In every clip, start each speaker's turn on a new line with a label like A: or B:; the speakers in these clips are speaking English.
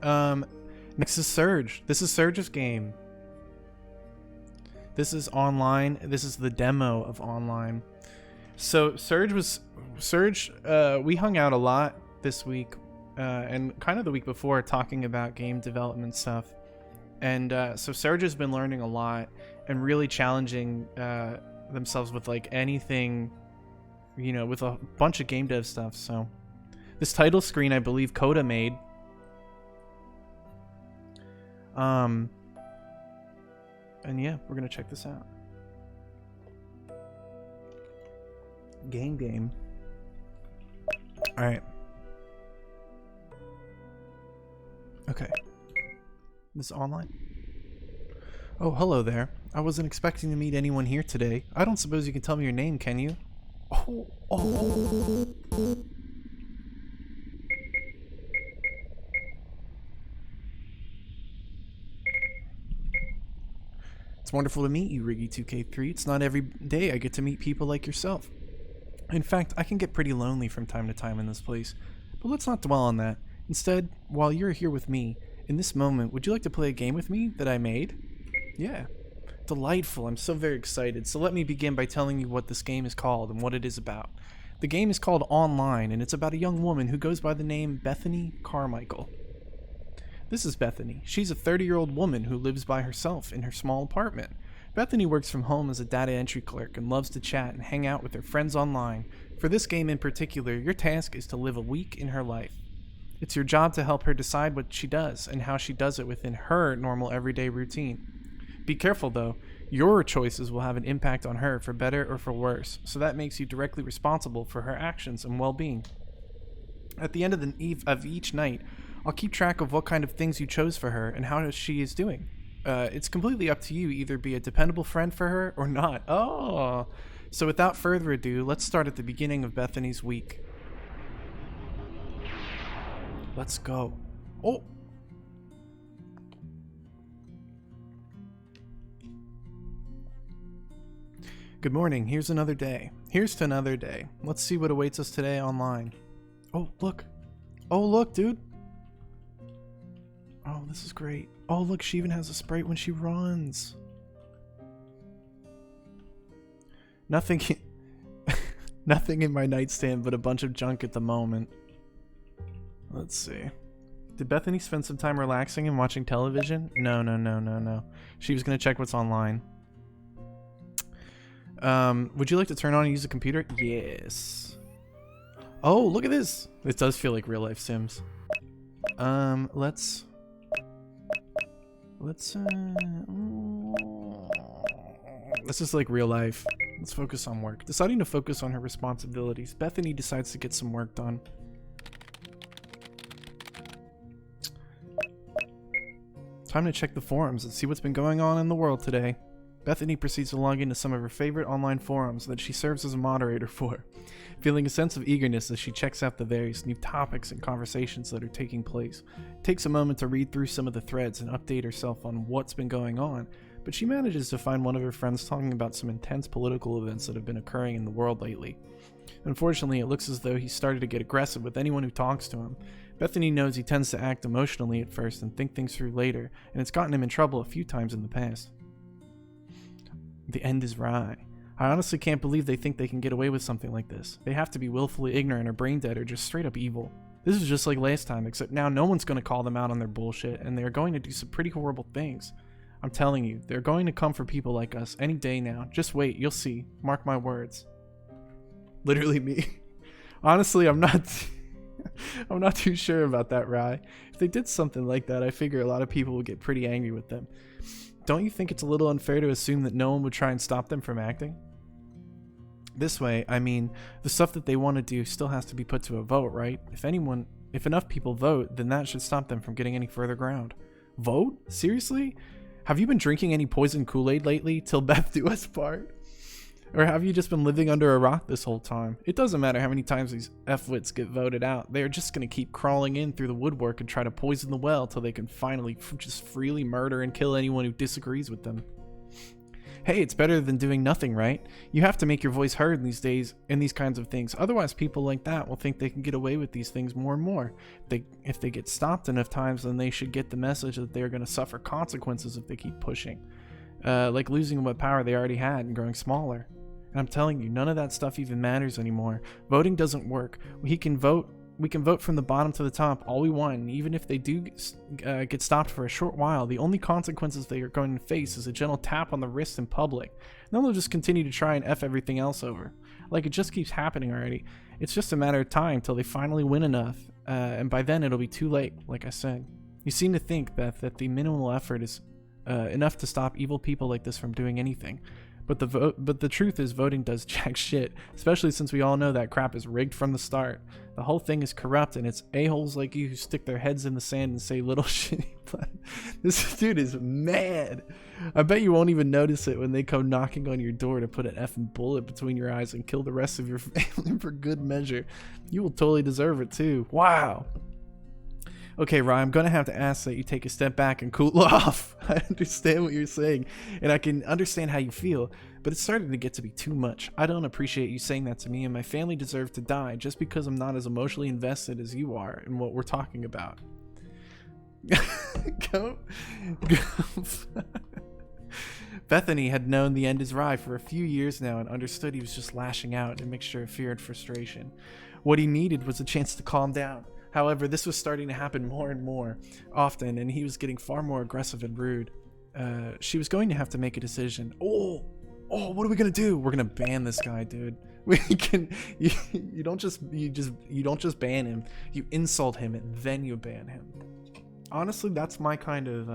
A: Next is Surge. This is Surge's game. This is online. This is the demo of online. So Surge, we hung out a lot this week, and kind of the week before, talking about game development stuff. And so Surge has been learning a lot and really challenging themselves with like anything, you know, with a bunch of game dev stuff. So this title screen, I believe Coda made. And yeah, we're gonna check this out. Game. All right. Okay. This is online. Oh, hello there. I wasn't expecting to meet anyone here today. I don't suppose you can tell me your name, can you? Oh. It's wonderful to meet you, Riggy2k3. It's not every day I get to meet people like yourself. In fact, I can get pretty lonely from time to time in this place. But let's not dwell on that. Instead, while you're here with me, in this moment, would you like to play a game with me that I made? Yeah. Delightful. I'm so very excited. So let me begin by telling you what this game is called and what it is about. The game is called Online, and it's about a young woman who goes by the name Bethany Carmichael. This is Bethany. She's a 30-year-old woman who lives by herself in her small apartment. Bethany works from home as a data entry clerk and loves to chat and hang out with her friends online. For this game in particular, your task is to live a week in her life. It's your job to help her decide what she does and how she does it within her normal everyday routine. Be careful though, your choices will have an impact on her for better or for worse, so that makes you directly responsible for her actions and well-being. At the end of each night, I'll keep track of what kind of things you chose for her and how she is doing. It's completely up to you, either be a dependable friend for her or not. Oh, so without further ado, let's start at the beginning of Bethany's week. Let's go. Oh. Good morning. Here's another day. Here's to another day. Let's see what awaits us today online. Oh, look. Oh, look, dude. Oh, this is great. Oh, look, she even has a sprite when she runs. Nothing nothing in my nightstand but a bunch of junk at the moment. Let's see. Did Bethany spend some time relaxing and watching television? No. She was going to check what's online. Would you like to turn on and use a computer? Yes. Oh, look at this. It does feel like real life Sims. Let's this is like real life. Let's focus on work. Deciding to focus on her responsibilities, Bethany decides to get some work done. Time to check the forums and see what's been going on in the world today. Bethany proceeds to log into some of her favorite online forums that she serves as a moderator for, feeling a sense of eagerness as she checks out the various new topics and conversations that are taking place. It takes a moment to read through some of the threads and update herself on what's been going on, but she manages to find one of her friends talking about some intense political events that have been occurring in the world lately. Unfortunately, it looks as though he's started to get aggressive with anyone who talks to him. Bethany knows he tends to act emotionally at first and think things through later, and it's gotten him in trouble a few times in the past. The end is right. I honestly can't believe they think they can get away with something like this. They have to be willfully ignorant or brain dead or just straight up evil. This is just like last time, except now no one's going to call them out on their bullshit, and they're going to do some pretty horrible things. I'm telling you, they're going to come for people like us any day now. Just wait, you'll see. Mark my words. Literally me. Honestly, I'm not too sure about that, Rye. If they did something like that, I figure a lot of people would get pretty angry with them. Don't you think it's a little unfair to assume that no one would try and stop them from acting? This way, I mean, the stuff that they want to do still has to be put to a vote, right? If enough people vote, then that should stop them from getting any further ground. Vote? Seriously? Have you been drinking any poison Kool-Aid lately till Beth do us part? Or have you just been living under a rock this whole time? It doesn't matter how many times these F-wits get voted out. They're just going to keep crawling in through the woodwork and try to poison the well till they can finally just freely murder and kill anyone who disagrees with them. Hey, it's better than doing nothing, right? You have to make your voice heard in these days in these kinds of things. Otherwise, people like that will think they can get away with these things more and more. If they get stopped enough times, then they should get the message that they're going to suffer consequences if they keep pushing. Like losing what power they already had and growing smaller. And I'm telling you, none of that stuff even matters anymore. Voting doesn't work. We can vote from the bottom to the top all we want, and even if they do get stopped for a short while, the only consequences they are going to face is a gentle tap on the wrist in public. And then they'll just continue to try and F everything else over. Like, it just keeps happening already. It's just a matter of time till they finally win enough, and by then it'll be too late, like I said. You seem to think that the minimal effort is enough to stop evil people like this from doing anything. But the truth is, voting does jack shit, especially since we all know that crap is rigged from the start. The whole thing is corrupt, and it's a-holes like you who stick their heads in the sand and say little shitty. This dude is mad. I bet you won't even notice it when they come knocking on your door to put an effing bullet between your eyes and kill the rest of your family for good measure. You will totally deserve it too. Wow. Okay, Ryan, I'm going to have to ask that you take a step back and cool off. I understand what you're saying, and I can understand how you feel, but it's starting to get to be too much. I don't appreciate you saying that to me, and my family deserves to die just because I'm not as emotionally invested as you are in what we're talking about. Go. Bethany had known the end is Rye for a few years now and understood he was just lashing out in a mixture of fear and frustration. What he needed was a chance to calm down. However, this was starting to happen more and more often, and he was getting far more aggressive and rude. She was going to have to make a decision. Oh, what are we gonna do? We're gonna ban this guy, dude. We can. You don't just ban him. You insult him and then you ban him. Honestly, that's my kind of.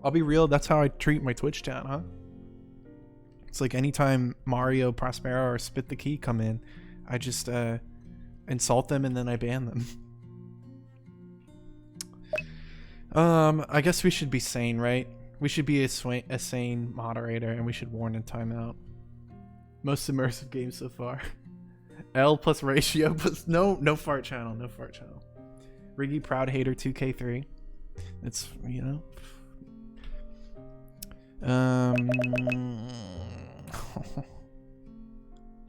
A: I'll be real. That's how I treat my Twitch chat, huh? It's like anytime Mario, Prospero, or Spit the Key come in, I just insult them and then I ban them. I guess we should be sane, right? We should be a sane moderator, and we should warn in timeout. Most immersive game so far. L plus ratio plus no fart channel, no fart channel. Riggy proud hater 2k3. It's, you know.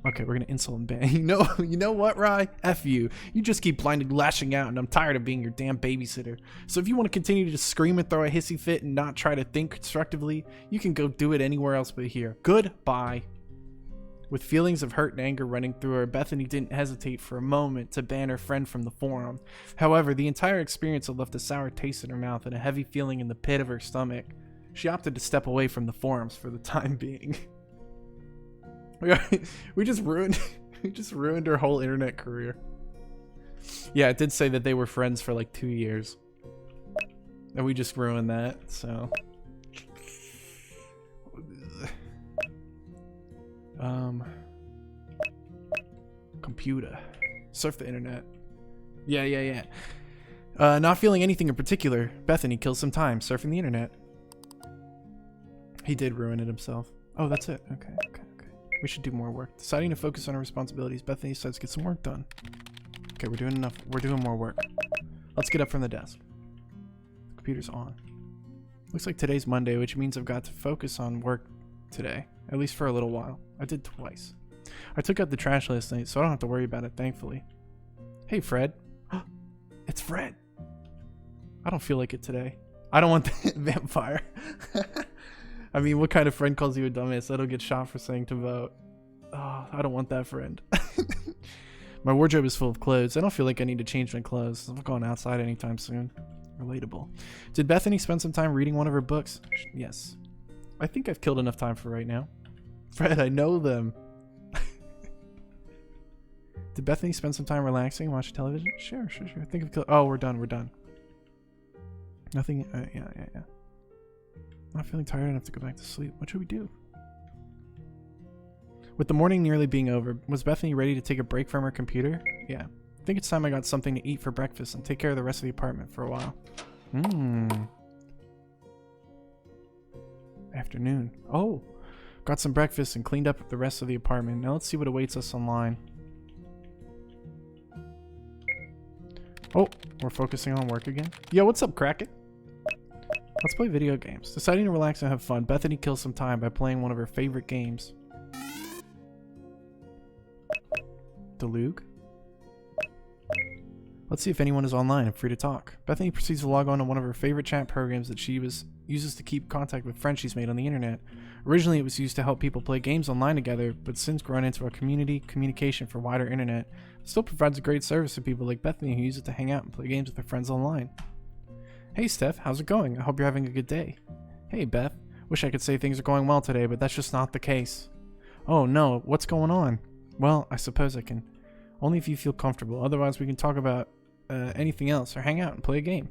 A: Okay, we're gonna insult and ban. You know what, Rye? F you. You just keep blindly lashing out, and I'm tired of being your damn babysitter. So if you want to continue to just scream and throw a hissy fit and not try to think constructively, you can go do it anywhere else but here. Goodbye. With feelings of hurt and anger running through her, Bethany didn't hesitate for a moment to ban her friend from the forum. However, the entire experience had left a sour taste in her mouth and a heavy feeling in the pit of her stomach. She opted to step away from the forums for the time being. we just ruined her whole internet career. Yeah, it did say that they were friends for like 2 years, and we just ruined that. So computer, surf the internet. Yeah. Not feeling anything in particular, Bethany kills some time surfing the internet. He did ruin it himself. Oh, that's it. Okay. We should do more work. Deciding to focus on her responsibilities, Bethany decides to get some work done. Okay, we're doing enough. We're doing more work. Let's get up from the desk. The computer's on. Looks like today's Monday, which means I've got to focus on work today, at least for a little while. I did twice. I took out the trash last night, so I don't have to worry about it, thankfully. Hey, Fred. It's Fred. I don't feel like it today. I don't want the vampire. I mean, what kind of friend calls you a dumbass? That'll get shot for saying to vote. Oh, I don't want that friend. My wardrobe is full of clothes. I don't feel like I need to change my clothes. I'm not going outside anytime soon. Relatable. Did Bethany spend some time reading one of her books? Yes. I think I've killed enough time for right now. Fred, I know them. Did Bethany spend some time relaxing, watching television? Sure. I think I've killed... Oh, we're done. Nothing... Yeah. I'm not feeling tired enough to go back to sleep. What should we do? With the morning nearly being over, was Bethany ready to take a break from her computer? Yeah. I think it's time I got something to eat for breakfast and take care of the rest of the apartment for a while. Afternoon. Oh, got some breakfast and cleaned up the rest of the apartment. Now let's see what awaits us online. Oh, we're focusing on work again. Yo, what's up, Kraken? Let's play video games. Deciding to relax and have fun, Bethany kills some time by playing one of her favorite games. Deluge? Let's see if anyone is online and free to talk. Bethany proceeds to log on to one of her favorite chat programs that she uses to keep contact with friends she's made on the internet. Originally, it was used to help people play games online together, but since grown into a communication for wider internet, it still provides a great service to people like Bethany who use it to hang out and play games with their friends online. Hey Steph, how's it going? I hope you're having a good day. Hey Beth, wish I could say things are going well today, but that's just not the case. Oh no, what's going on? Well, I suppose I can. Only if you feel comfortable, otherwise we can talk about anything else or hang out and play a game.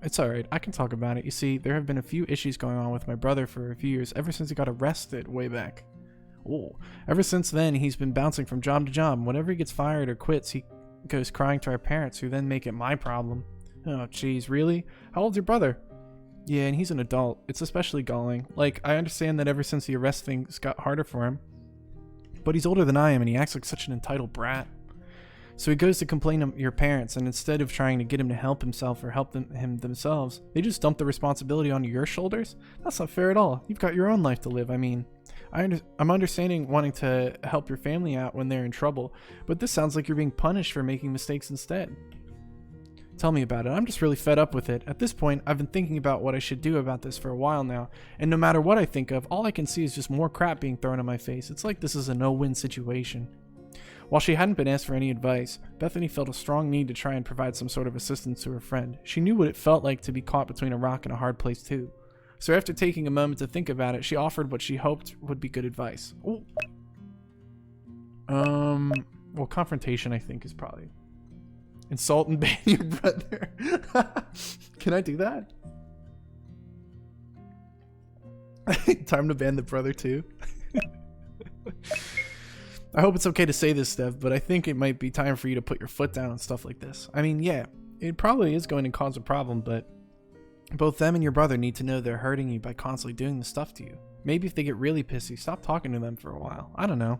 A: It's alright, I can talk about it. You see, there have been a few issues going on with my brother for a few years, ever since he got arrested way back. Oh, ever since then, he's been bouncing from job to job, and whenever he gets fired or quits, he goes crying to our parents, who then make it my problem. Oh, jeez, really? How old's your brother? Yeah, and he's an adult. It's especially galling. Like, I understand that ever since the arrest things got harder for him, but he's older than I am, and he acts like such an entitled brat. So he goes to complain to your parents, and instead of trying to get him to help himself or help him themselves, they just dump the responsibility onto your shoulders? That's not fair at all. You've got your own life to live. I mean, I'm understanding wanting to help your family out when they're in trouble, but this sounds like you're being punished for making mistakes instead. Tell me about it. I'm just really fed up with it. At this point, I've been thinking about what I should do about this for a while now, and no matter what I think of, all I can see is just more crap being thrown in my face. It's like this is a no-win situation. While she hadn't been asked for any advice, Bethany felt a strong need to try and provide some sort of assistance to her friend. She knew what it felt like to be caught between a rock and a hard place too. So after taking a moment to think about it, she offered what she hoped would be good advice. Ooh. Well, confrontation I think is probably... Insult and ban your brother. Can I do that? Time to ban the brother too. I hope it's okay to say this, Steph, but I think it might be time for you to put your foot down and stuff like this. I mean, yeah, it probably is going to cause a problem, but both them and your brother need to know they're hurting you by constantly doing this stuff to you. Maybe if they get really pissy, stop talking to them for a while. I don't know.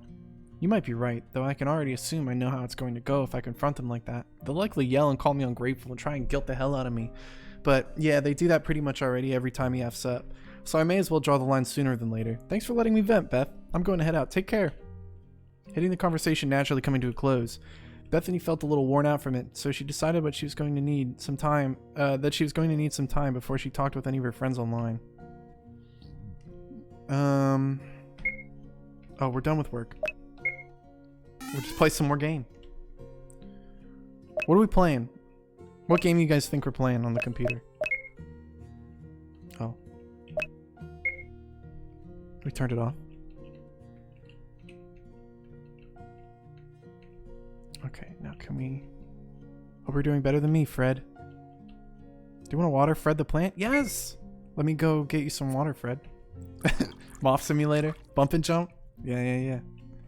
A: You might be right, though I can already assume I know how it's going to go if I confront them like that. They'll likely yell and call me ungrateful and try and guilt the hell out of me. But yeah, they do that pretty much already every time he F's up. So I may as well draw the line sooner than later. Thanks for letting me vent, Beth. I'm going to head out. Take care. Hitting the conversation naturally coming to a close, Bethany felt a little worn out from it, so she decided that she was going to need some time before she talked with any of her friends online. Oh, we're done with work. We'll just play some more game. What are we playing? What game do you guys think we're playing on the computer? Oh. We turned it off. Okay, now can we... Hope we're doing better than me, Fred. Do you want to water Fred the plant? Yes! Let me go get you some water, Fred. Moth Simulator? Bump and jump? Yeah.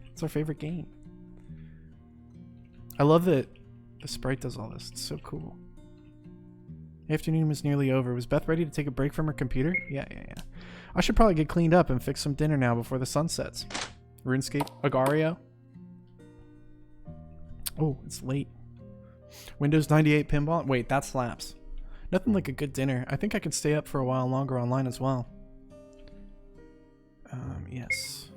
A: It's our favorite game. I love that the sprite does all this. It's so cool. The afternoon was nearly over. Was Beth ready to take a break from her computer? Yeah. I should probably get cleaned up and fix some dinner now before the sun sets. RuneScape? Agario? Oh, it's late. Windows 98 pinball? Wait, that slaps. Nothing like a good dinner. I think I can stay up for a while longer online as well. Yes.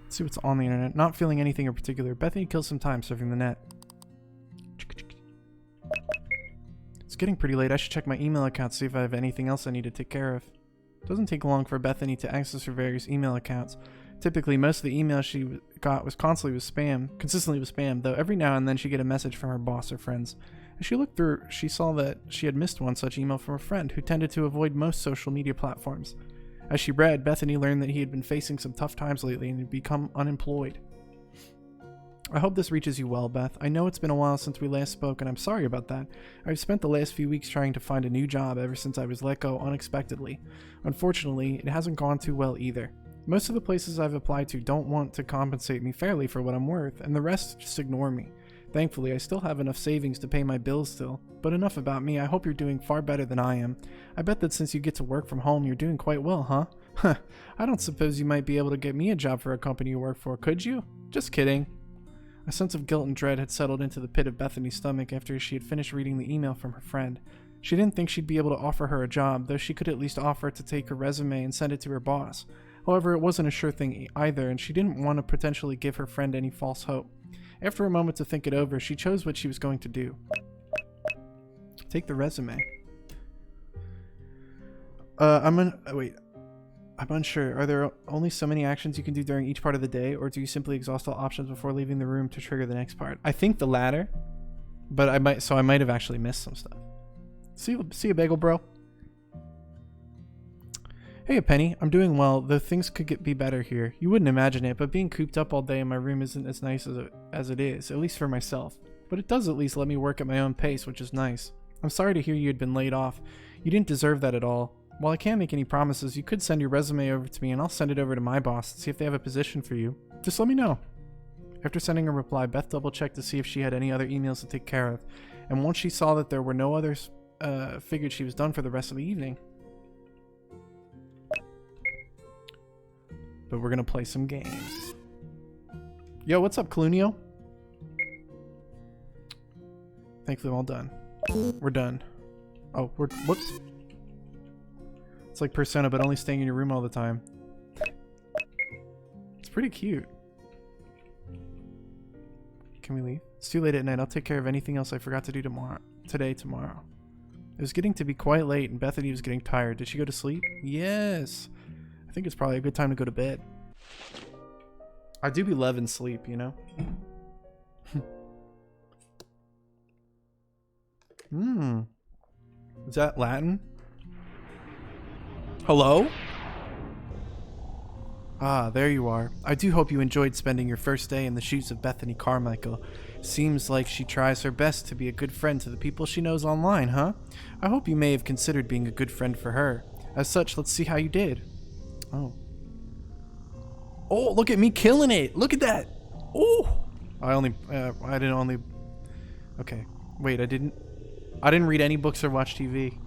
A: Let's see what's on the internet. Not feeling anything in particular. Bethany kills some time surfing the net. It's getting pretty late. I should check my email account, see if I have anything else I need to take care of. It doesn't take long for Bethany to access her various email accounts. Typically, most of the emails she got was consistently with spam, though every now and then she'd get a message from her boss or friends. As she looked through, she saw that she had missed one such email from a friend who tended to avoid most social media platforms. As she read, Bethany learned that he had been facing some tough times lately and had become unemployed. I hope this reaches you well, Beth. I know it's been a while since we last spoke, and I'm sorry about that. I've spent the last few weeks trying to find a new job ever since I was let go unexpectedly. Unfortunately, it hasn't gone too well either. Most of the places I've applied to don't want to compensate me fairly for what I'm worth, and the rest just ignore me. Thankfully, I still have enough savings to pay my bills still. But enough about me. I hope you're doing far better than I am. I bet that since you get to work from home, you're doing quite well, huh? Huh. I don't suppose you might be able to get me a job for a company you work for, could you? Just kidding. A sense of guilt and dread had settled into the pit of Bethany's stomach after she had finished reading the email from her friend. She didn't think she'd be able to offer her a job, though she could at least offer to take her resume and send it to her boss. However, it wasn't a sure thing either, and she didn't want to potentially give her friend any false hope. After a moment to think it over, she chose what she was going to do. Take the resume. I'm unsure. Are there only so many actions you can do during each part of the day, or do you simply exhaust all options before leaving the room to trigger the next part? I think the latter, but I might have actually missed some stuff. See you, bagel bro. Hey, Penny. I'm doing well, though things could be better here. You wouldn't imagine it, but being cooped up all day in my room isn't as nice as it is, at least for myself. But it does at least let me work at my own pace, which is nice. I'm sorry to hear you had been laid off. You didn't deserve that at all. While I can't make any promises, you could send your resume over to me and I'll send it over to my boss and see if they have a position for you. Just let me know. After sending a reply, Beth double-checked to see if she had any other emails to take care of, and once she saw that there were no others, figured she was done for the rest of the evening. But we're gonna play some games. Yo, what's up, Clunio? Thankfully, I'm all done. We're done. Oh, whoops. It's like Persona, but only staying in your room all the time. It's pretty cute. Can we leave? It's too late at night. I'll take care of anything else I forgot to do tomorrow. It was getting to be quite late, and Bethany was getting tired. Did she go to sleep? Yes. I think it's probably a good time to go to bed. I do be loving sleep, you know? Is that Latin? Hello? Ah, there you are. I do hope you enjoyed spending your first day in the shoes of Bethany Carmichael. Seems like she tries her best to be a good friend to the people she knows online, huh? I hope you may have considered being a good friend for her. As such, let's see how you did. Oh. Oh, look at me killing it! Look at that! Oh! Okay. Wait, I didn't read any books or watch TV.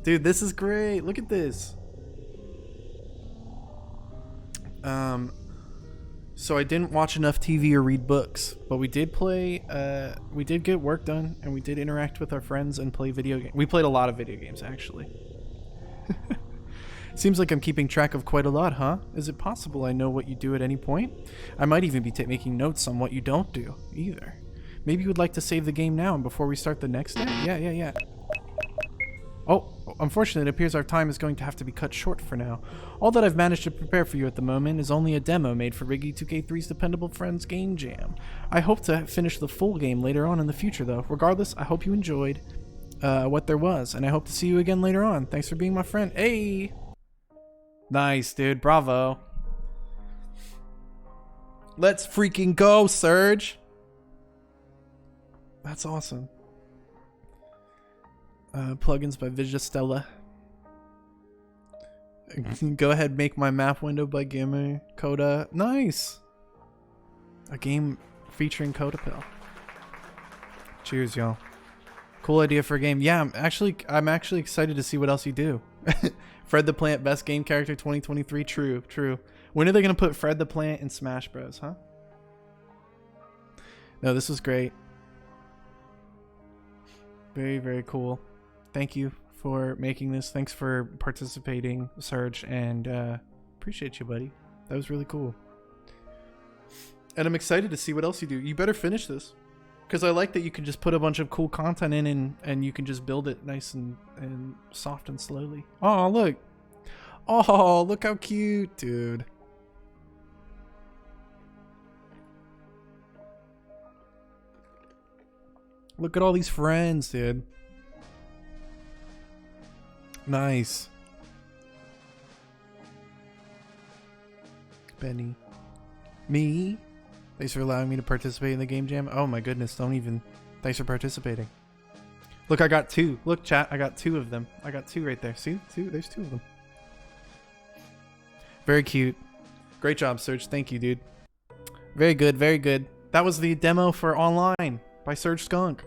A: Dude, this is great. Look at this. So I didn't watch enough TV or read books, but we did play, we did get work done, and we did interact with our friends and play video games. We played a lot of video games, actually. Seems like I'm keeping track of quite a lot, huh? Is it possible I know what you do at any point? I might even be making notes on what you don't do, either. Maybe you would like to save the game now and before we start the next day? Yeah. Oh, unfortunately, it appears our time is going to have to be cut short for now. All that I've managed to prepare for you at the moment is only a demo made for Riggy2k3's Dependable Friends Game Jam. I hope to finish the full game later on in the future, though. Regardless, I hope you enjoyed what there was, and I hope to see you again later on. Thanks for being my friend. Hey! Nice, dude. Bravo. Let's freaking go, Serge! That's awesome. Plugins by Vigistella. Go ahead, make my map window by Gamer Coda. Nice. A game featuring Codapill. Cheers, y'all. Cool idea for a game. Yeah, I'm actually excited to see what else you do. Fred the Plant, best game character 2023. True. When are they gonna put Fred the Plant in Smash Bros? Huh? No, this was great. Very, very cool. Thank you for making this. Thanks for participating, Serge, and appreciate you, buddy. That was really cool. And I'm excited to see what else you do. You better finish this, because I like that you can just put a bunch of cool content in and you can just build it nice and soft and slowly. Oh, look. Oh, look how cute, dude. Look at all these friends, dude. Nice. Benny. Me? Thanks for allowing me to participate in the game jam. Oh my goodness, don't even. Thanks for participating. Look, I got 2. Look, chat, I got 2 of them. I got 2 right there. See? 2? There's 2 of them. Very cute. Great job, Serge. Thank you, dude. Very good, very good. That was the demo for Online by SergeSkunk.